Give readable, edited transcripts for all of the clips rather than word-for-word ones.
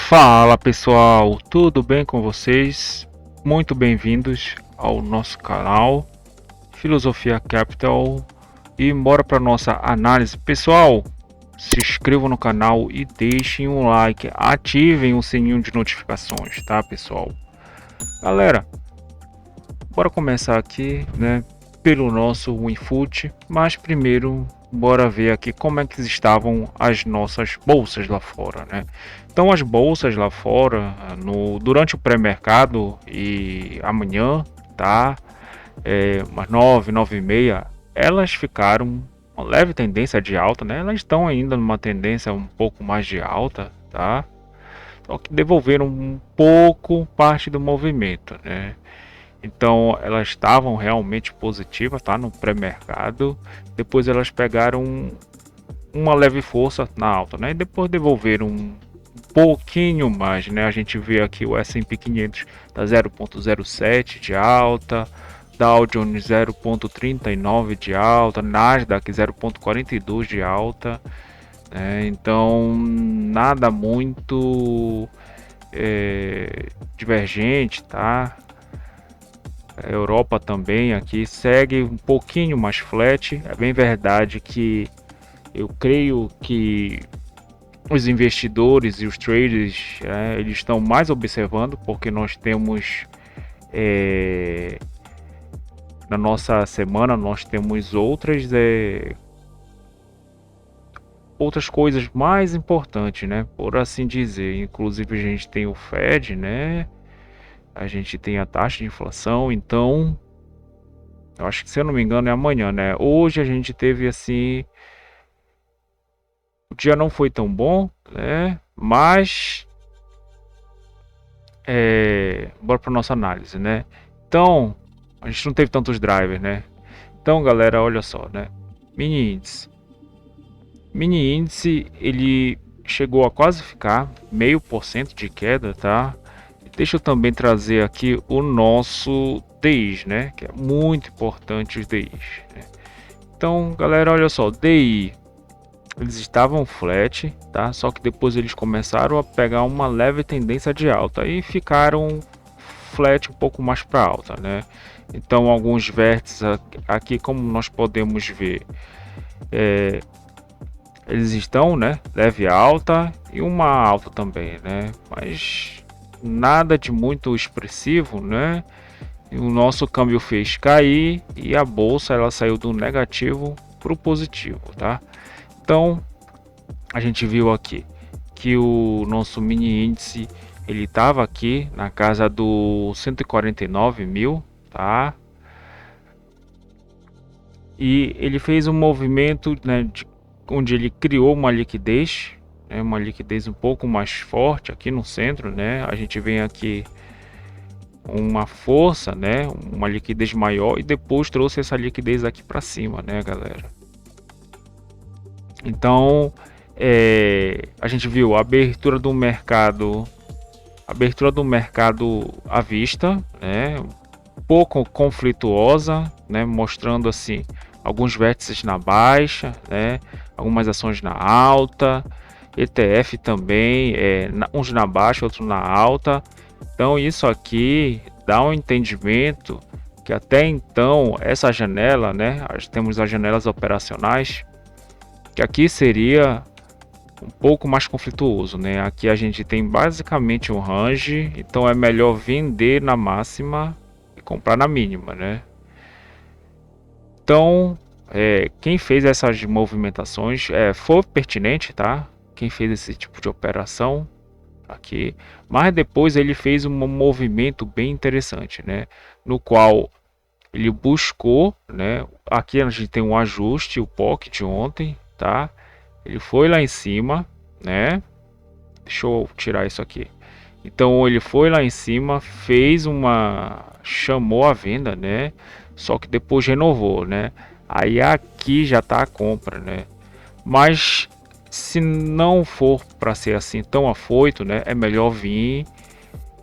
Fala pessoal, tudo bem com vocês? Muito bem-vindos ao nosso canal Filosofia Capital e bora para nossa análise. Pessoal, se inscrevam no canal e deixem um like, ativem o sininho de notificações, tá pessoal? Galera, bora começar aqui, né, pelo nosso WinFoot, mas primeiro bora ver aqui como é que estavam as nossas bolsas lá fora, né? Então as bolsas lá fora, durante o pré-mercado e amanhã, tá? Umas 9, 9h30, elas ficaram uma leve tendência de alta, né? Elas estão ainda numa tendência um pouco mais de alta, tá? Só que devolveram um pouco parte do movimento, né? Então elas estavam realmente positivas, tá? No pré-mercado. Depois elas pegaram uma leve força na alta, né? E depois devolveram um pouquinho mais, né? A gente vê aqui o S&P 500 tá 0,07 de alta, Dow Jones 0,39 de alta, Nasdaq 0,42 de alta, né? Então nada muito divergente, tá? A Europa também aqui segue um pouquinho mais flat. É bem verdade que eu creio que os investidores e os traders eles estão mais observando, porque nós temos na nossa semana nós temos outras coisas mais importantes, né, por assim dizer. Inclusive a gente tem o Fed, né, a gente tem a taxa de inflação. Então eu acho que, se eu não me engano, é amanhã, né? Hoje a gente teve assim, o dia não foi tão bom, né? Mas bora para nossa análise, né? Então, a gente não teve tantos drivers, né? Então, galera, olha só, né? Mini índice. Mini índice, ele chegou a quase ficar 0,5% de queda, tá? Deixa eu também trazer aqui o nosso DIs, né? Que é muito importante os DIs, né? Então, galera, olha só, DI, eles estavam flat, tá? Só que depois eles começaram a pegar uma leve tendência de alta e ficaram flat um pouco mais para alta, né? Então alguns vértices aqui, como nós podemos ver, eles estão, né, leve alta e uma alta também, né? Mas nada de muito expressivo, né? E o nosso câmbio fez cair e a bolsa ela saiu do negativo para o positivo, tá? Então a gente viu aqui que o nosso mini índice ele estava aqui na casa do 149 mil, tá? E ele fez um movimento, né, onde ele criou uma liquidez, né, uma liquidez um pouco mais forte aqui no centro, né? A gente vem aqui uma força, né, uma liquidez maior, e depois trouxe essa liquidez aqui para cima, né, galera? Então a gente viu a abertura do mercado à vista, né, um pouco conflituosa, né, mostrando assim alguns vértices na baixa, né, algumas ações na alta, ETF também, uns na baixa, outros na alta. Então isso aqui dá um entendimento que até então essa janela, né, temos as janelas operacionais, que aqui seria um pouco mais conflituoso, né? Aqui a gente tem basicamente um range, então é melhor vender na máxima e comprar na mínima, né? Então, quem fez essas movimentações foi pertinente, tá? Quem fez esse tipo de operação aqui, mas depois ele fez um movimento bem interessante, né? No qual ele buscou, né? Aqui a gente tem um ajuste, o POC de ontem, tá? Ele foi lá em cima, né? Deixa eu tirar isso aqui. Então ele foi lá em cima, chamou a venda, né? Só que depois renovou, né? Aí aqui já tá a compra, né? Mas se não for para ser assim tão afoito, né? É melhor vir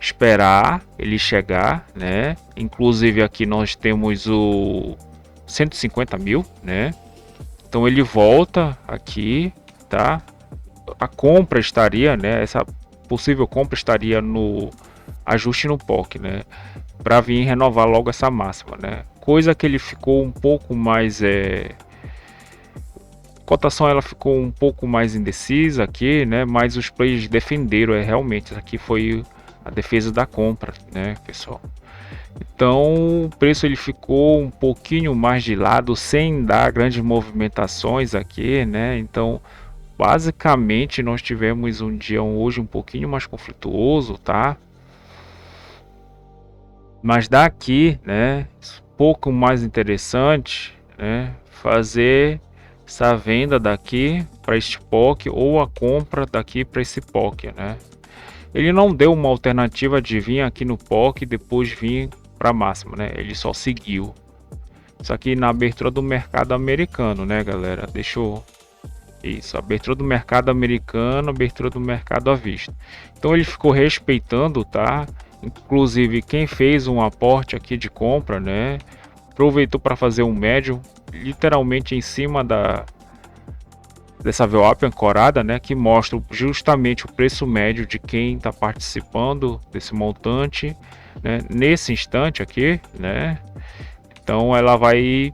esperar ele chegar, né? Inclusive aqui nós temos o 150 mil, né? Então ele volta aqui, tá? A compra estaria, né? Essa possível compra estaria no ajuste no POC, né? Para vir renovar logo essa máxima, né? Coisa que ele ficou um pouco mais cotação ela ficou um pouco mais indecisa aqui, né? Mas os players defenderam, realmente aqui foi a defesa da compra, né, pessoal? Então o preço ele ficou um pouquinho mais de lado, sem dar grandes movimentações aqui, né? Então basicamente nós tivemos um dia hoje um pouquinho mais conflituoso, tá? Mas daqui, né, pouco mais interessante, né, fazer essa venda daqui para este POC ou a compra daqui para esse POC, né? Ele não deu uma alternativa de vir aqui no POC e depois vir para máxima, né? Ele só seguiu. Isso aqui na abertura do mercado americano, né, galera? Deixou isso, abertura do mercado americano, abertura do mercado à vista. Então ele ficou respeitando, tá? Inclusive quem fez um aporte aqui de compra, né, aproveitou para fazer um médio, literalmente em cima dessa VWAP ancorada, né, que mostra justamente o preço médio de quem está participando desse montante, né, nesse instante aqui, né. Então ela vai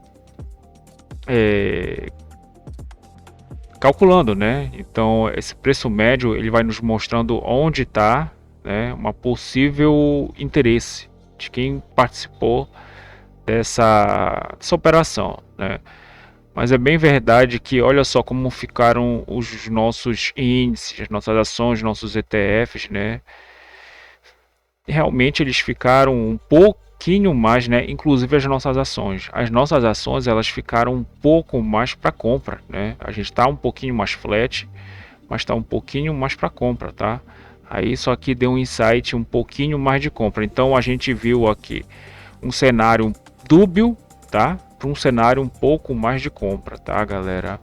calculando, né? Então esse preço médio ele vai nos mostrando onde está, né, uma possível interesse de quem participou dessa operação, né? Mas é bem verdade que olha só como ficaram os nossos índices, as nossas ações, nossos ETFs, né? Realmente eles ficaram um pouquinho mais, né? Inclusive as nossas ações. As nossas ações elas ficaram um pouco mais para compra, né? A gente está um pouquinho mais flat, mas está um pouquinho mais para compra, tá? Aí só que deu um insight um pouquinho mais de compra. Então a gente viu aqui um cenário dúbio, tá? Para um cenário um pouco mais de compra, tá, galera?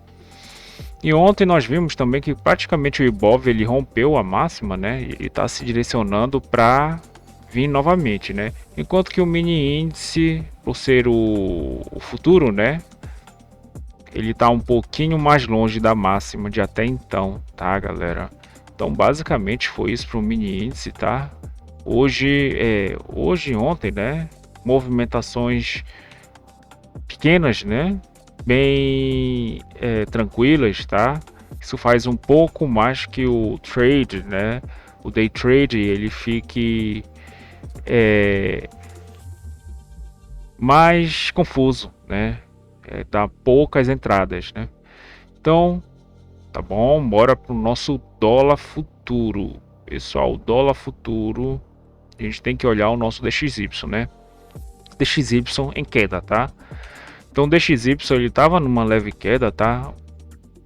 E ontem nós vimos também que praticamente o Ibov ele rompeu a máxima, né? E está se direcionando para vir novamente, né? Enquanto que o mini índice, por ser o futuro, né? Ele está um pouquinho mais longe da máxima de até então, tá, galera? Então basicamente foi isso para o mini índice, tá? Hoje e ontem, né? Movimentações pequenas, né? Bem tranquilas, tá? Isso faz um pouco mais que o trade, né? O day trade ele fique mais confuso, né? Dá poucas entradas, né? Então, tá bom, bora pro nosso dólar futuro, pessoal. Dólar futuro, a gente tem que olhar o nosso DXY, né? DXY em queda, tá? Então o DXY ele tava numa leve queda, tá?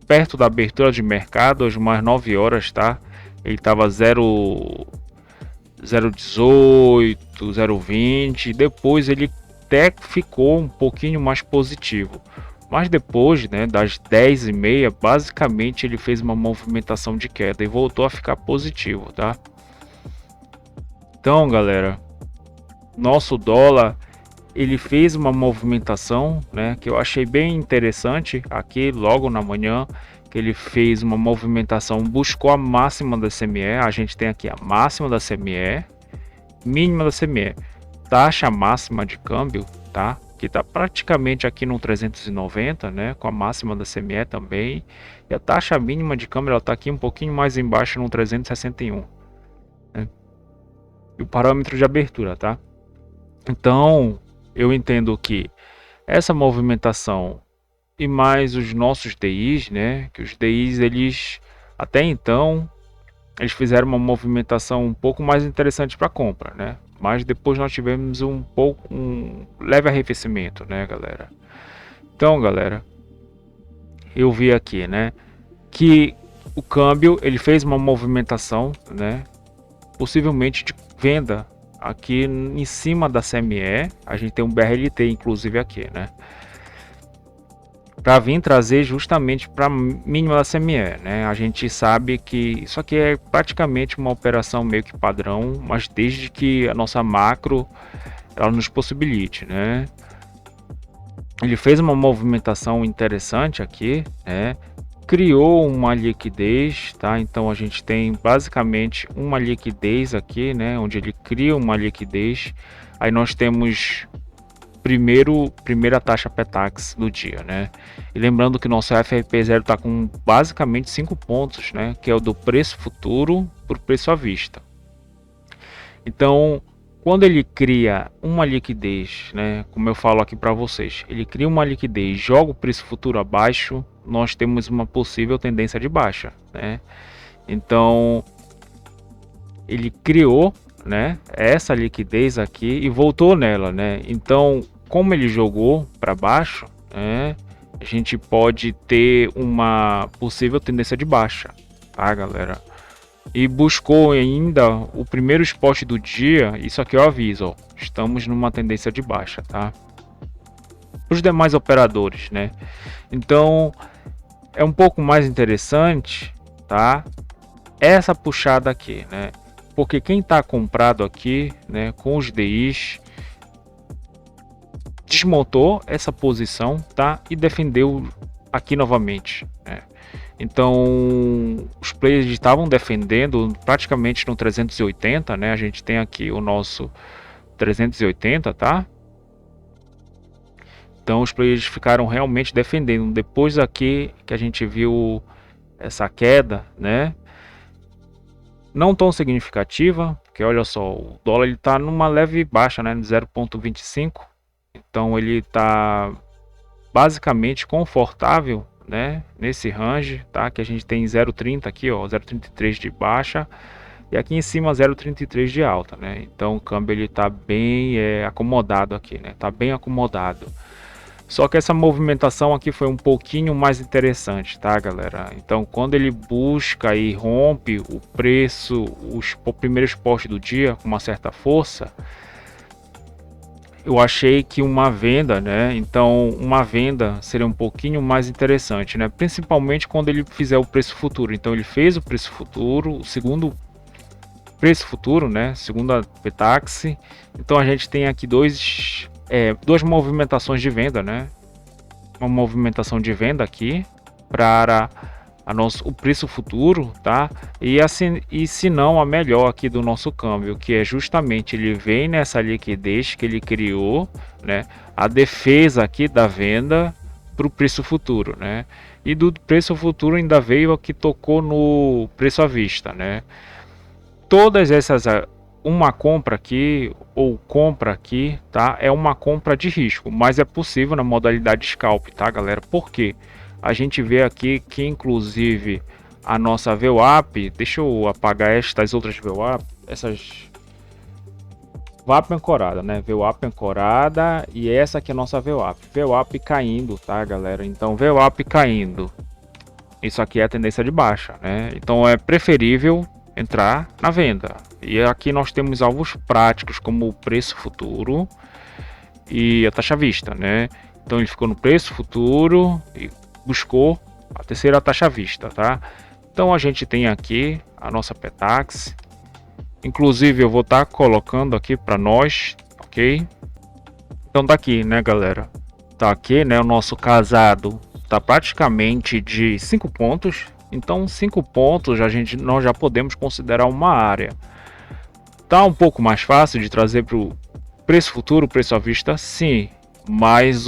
Perto da abertura de mercado, às mais 9 horas, tá? Ele tava 0,18, 0,20, depois ele até ficou um pouquinho mais positivo. Mas depois, né, das 10h30, basicamente ele fez uma movimentação de queda e voltou a ficar positivo, tá? Então, galera, nosso dólar ele fez uma movimentação, né, que eu achei bem interessante aqui logo na manhã, que ele fez uma movimentação, buscou a máxima da CME. A gente tem aqui a máxima da CME, mínima da CME, taxa máxima de câmbio, tá? Que tá praticamente aqui no 390, né, com a máxima da CME também. E a taxa mínima de câmbio ela tá aqui um pouquinho mais embaixo no 361, né? E o parâmetro de abertura, tá? Então, eu entendo que essa movimentação e mais os nossos DIs, né, que os DIs eles até então eles fizeram uma movimentação um pouco mais interessante para compra, né? Mas depois nós tivemos um leve arrefecimento, né, galera? Então, galera, eu vi aqui, né, que o câmbio ele fez uma movimentação, né, possivelmente de venda aqui em cima da CME. A gente tem um BRLT inclusive aqui, né, para vir trazer justamente para mínima da CME, né? A gente sabe que isso aqui é praticamente uma operação meio que padrão, mas desde que a nossa macro ela nos possibilite, né? Ele fez uma movimentação interessante aqui, né? criou uma liquidez, tá? Então a gente tem basicamente uma liquidez aqui, né? Onde ele cria uma liquidez. Aí nós temos primeira taxa Petax do dia, né? E lembrando que nosso FRP0 está com basicamente 5 pontos, né? Que é o do preço futuro por preço à vista. Então, quando ele cria uma liquidez, né? Como eu falo aqui para vocês, ele cria uma liquidez, joga o preço futuro abaixo, nós temos uma possível tendência de baixa, né? Então, ele criou, né, essa liquidez aqui e voltou nela, né? Então, como ele jogou para baixo, né, a gente pode ter uma possível tendência de baixa, tá, galera? E buscou ainda o primeiro spot do dia. Isso aqui eu aviso, ó, estamos numa tendência de baixa, tá? Os demais operadores, né? Então, é um pouco mais interessante, tá? Essa puxada aqui, né? Porque quem está comprado aqui, né, com os DIs, desmontou essa posição, tá? E defendeu aqui novamente, né? Então, os players estavam defendendo praticamente no 380, né? A gente tem aqui o nosso 380, tá? Então, os players ficaram realmente defendendo. Depois aqui que a gente viu essa queda, né? Não tão significativa, porque olha só, o dólar ele tá numa leve baixa, né, de 0,25. Então ele tá basicamente confortável, né, nesse range, tá? Que a gente tem 0,30 aqui, ó, 0,33 de baixa e aqui em cima 0,33 de alta, né? Então o câmbio ele tá bem acomodado aqui, né? Tá bem acomodado. Só que essa movimentação aqui foi um pouquinho mais interessante, tá, galera? Então, quando ele busca e rompe o preço, o primeiro spot do dia com uma certa força, eu achei que uma venda, né? Então, uma venda seria um pouquinho mais interessante, né? Principalmente quando ele fizer o preço futuro. Então, ele fez o preço futuro, o segundo preço futuro, né? Segunda Petax. Então, a gente tem aqui duas movimentações de venda, né? Uma movimentação de venda aqui para o preço futuro, tá? E assim, e se não a melhor aqui do nosso câmbio, que é justamente ele vem nessa liquidez que ele criou, né? A defesa aqui da venda para o preço futuro, né? E do preço futuro ainda veio aqui, tocou no preço à vista, né? Todas essas, uma compra aqui ou compra aqui, tá? É uma compra de risco, mas é possível na modalidade scalp, tá, galera? Por quê? A gente vê aqui que inclusive a nossa VWAP, deixa eu apagar estas outras VWAP, essas VWAP ancorada, né? VWAP ancorada e essa aqui é a nossa VWAP. VWAP caindo, tá, galera? Então VWAP caindo. Isso aqui é a tendência de baixa, né? Então é preferível entrar na venda. E aqui nós temos alvos práticos como o preço futuro e a taxa vista, né? Então ele ficou no preço futuro e buscou a terceira taxa vista, tá? Então a gente tem aqui a nossa Petax. Inclusive eu vou estar colocando aqui para nós, ok? Então tá aqui, né, galera? Tá aqui, né, o nosso casado tá praticamente de 5 pontos. Então 5 pontos nós já podemos considerar uma área. Tá um pouco mais fácil de trazer para o preço futuro, preço à vista, sim. Mas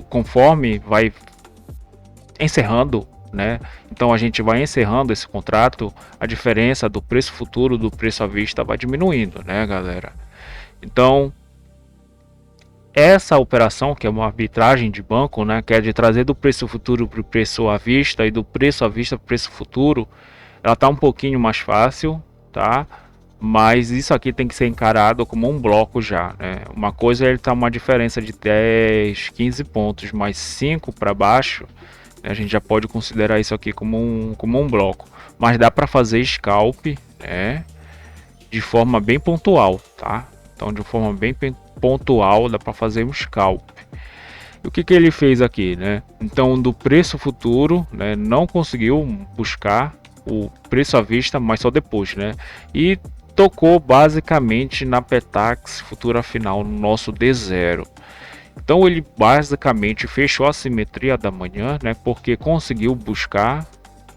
conforme vai encerrando, né? Então a gente vai encerrando esse contrato, a diferença do preço futuro do preço à vista vai diminuindo, né, galera? Então essa operação, que é uma arbitragem de banco, né, que é de trazer do preço futuro para o preço à vista e do preço à vista para o preço futuro, ela tá um pouquinho mais fácil, tá? Mas isso aqui tem que ser encarado como um bloco já, né? Uma coisa é ele tá uma diferença de 10, 15 pontos, mais 5 para baixo, né? A gente já pode considerar isso aqui como um bloco. Mas dá para fazer scalp, né? De forma bem pontual, tá? Então de forma bem pontual dá para fazer um scalp. E o que ele fez aqui, né? Então do preço futuro, né? Não conseguiu buscar o preço à vista, mas só depois, né? E tocou basicamente na Petax futura final, no nosso D0. Então ele basicamente fechou a simetria da manhã, né? Porque conseguiu buscar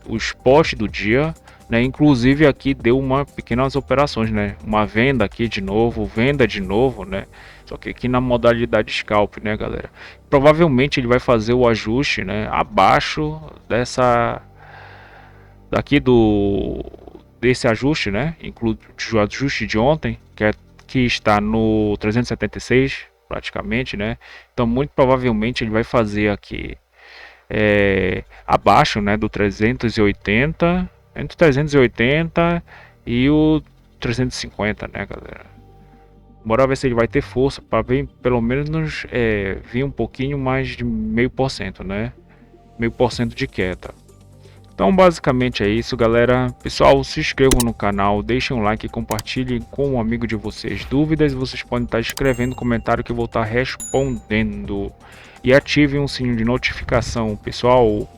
os posts do dia, né? Inclusive aqui deu uma pequenas operações, né? Uma venda aqui de novo, venda de novo, né? Só que aqui na modalidade scalp, né, galera? Provavelmente ele vai fazer o ajuste, né? Abaixo dessa daqui do desse ajuste, né? Inclui o ajuste de ontem, que está no 376 praticamente, né? Então muito provavelmente ele vai fazer aqui abaixo, né, do 380, entre 380 e o 350, né, galera? Bora ver se ele vai ter força para vir pelo menos vir um pouquinho mais de 0,5%, né? 0,5% de queda. Então basicamente é isso, galera. Pessoal, se inscrevam no canal, deixem um like e compartilhem com um amigo de vocês. Dúvidas, vocês podem estar escrevendo no comentário que eu vou estar respondendo. E ativem o sininho de notificação, pessoal.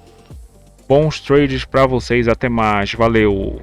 Bons trades para vocês, até mais, valeu!